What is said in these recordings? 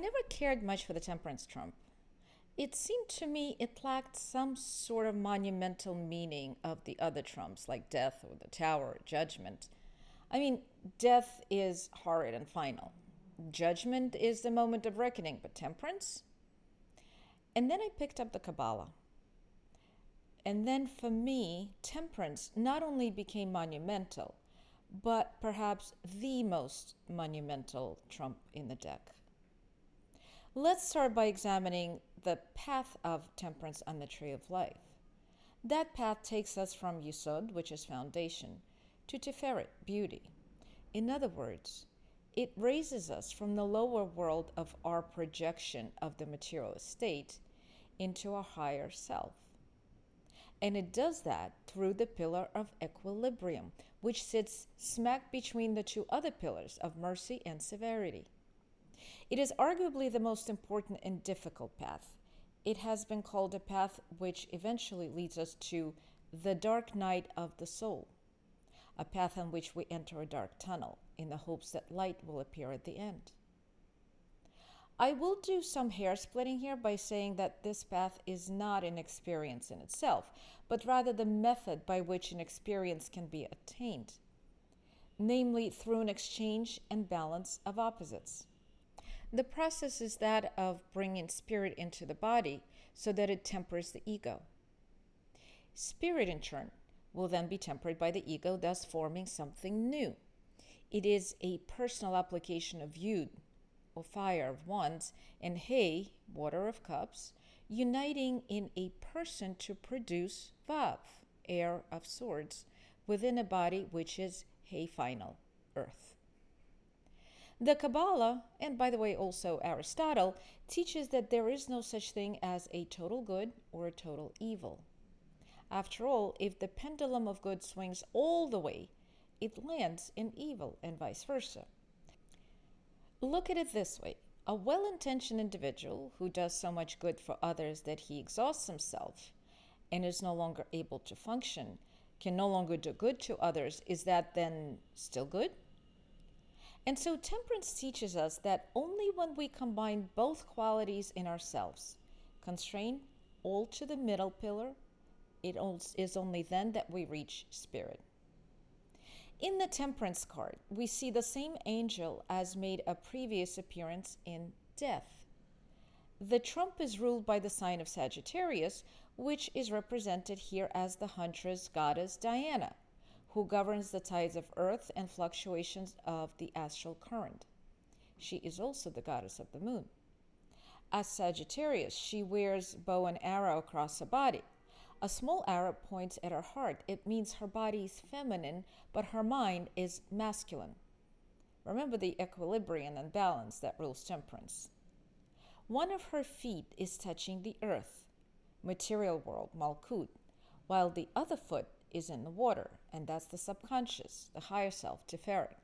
never cared much for the temperance trump. It seemed to me it lacked some sort of monumental meaning of the other trumps, like death or the tower or judgment. I mean, death is horrid and final. Judgment is the moment of reckoning, but temperance? And then I picked up the Kabbalah. And then for me, temperance not only became monumental, but perhaps the most monumental trump in the deck. Let's start by examining the path of temperance on the tree of life. That path takes us from Yesod, which is foundation, to Tiferet, beauty. In other words, it raises us from the lower world of our projection of the material state into a higher self. And it does that through the pillar of equilibrium, which sits smack between the two other pillars of mercy and severity. It is arguably the most important and difficult path. It has been called a path which eventually leads us to the dark night of the soul, a path on which we enter a dark tunnel in the hopes that light will appear at the end. I will do some hair splitting here by saying that this path is not an experience in itself, but rather the method by which an experience can be attained, namely through an exchange and balance of opposites. The process is that of bringing spirit into the body so that it tempers the ego. Spirit, in turn, will then be tempered by the ego, thus forming something new. It is a personal application of Yud, or fire of wands, and He, water of cups, uniting in a person to produce Vav, air of swords, within a body which is He final, earth. The Kabbalah, and by the way also Aristotle, teaches that there is no such thing as a total good or a total evil. After all, if the pendulum of good swings all the way, it lands in evil and vice versa. Look at it this way. A well-intentioned individual who does so much good for others that he exhausts himself and is no longer able to function, can no longer do good to others, is that then still good? And so temperance teaches us that only when we combine both qualities in ourselves, constrain all to the middle pillar, it is only then that we reach spirit. In the Temperance card, we see the same angel as made a previous appearance in Death. The trump is ruled by the sign of Sagittarius, which is represented here as the huntress goddess Diana, who governs the tides of earth and fluctuations of the astral current. She is also the goddess of the moon. As Sagittarius, she wears bow and arrow across her body. A small arrow points at her heart. It means her body is feminine, but her mind is masculine. Remember the equilibrium and balance that rules temperance. One of her feet is touching the earth, material world, Malkut, while the other foot is in the water, and that's the subconscious, the higher self, Tiferet.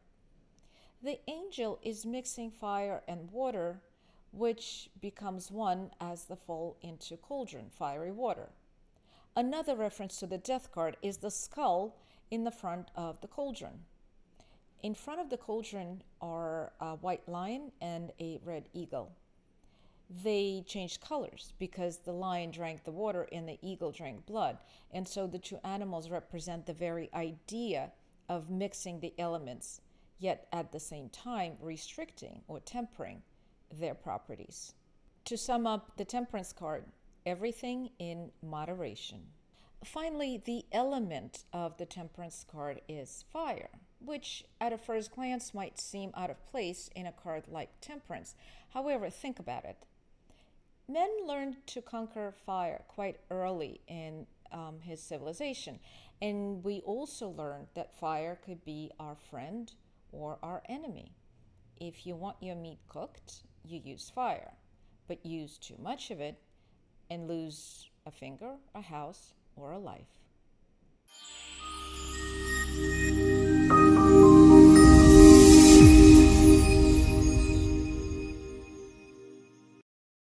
The angel is mixing fire and water, which becomes one as they fall into cauldron, fiery water. Another reference to the death card is the skull in the front of the cauldron. In front of the cauldron are a white lion and a red eagle. They changed colors because the lion drank the water and the eagle drank blood. And so the two animals represent the very idea of mixing the elements, yet at the same time restricting or tempering their properties. To sum up the Temperance card, everything in moderation. Finally, the element of the Temperance card is fire, which at a first glance might seem out of place in a card like Temperance. However, think about it. Men learned to conquer fire quite early in his civilization, and we also learned that fire could be our friend or our enemy. If you want your meat cooked, you use fire, but use too much of it and lose a finger, a house, or a life.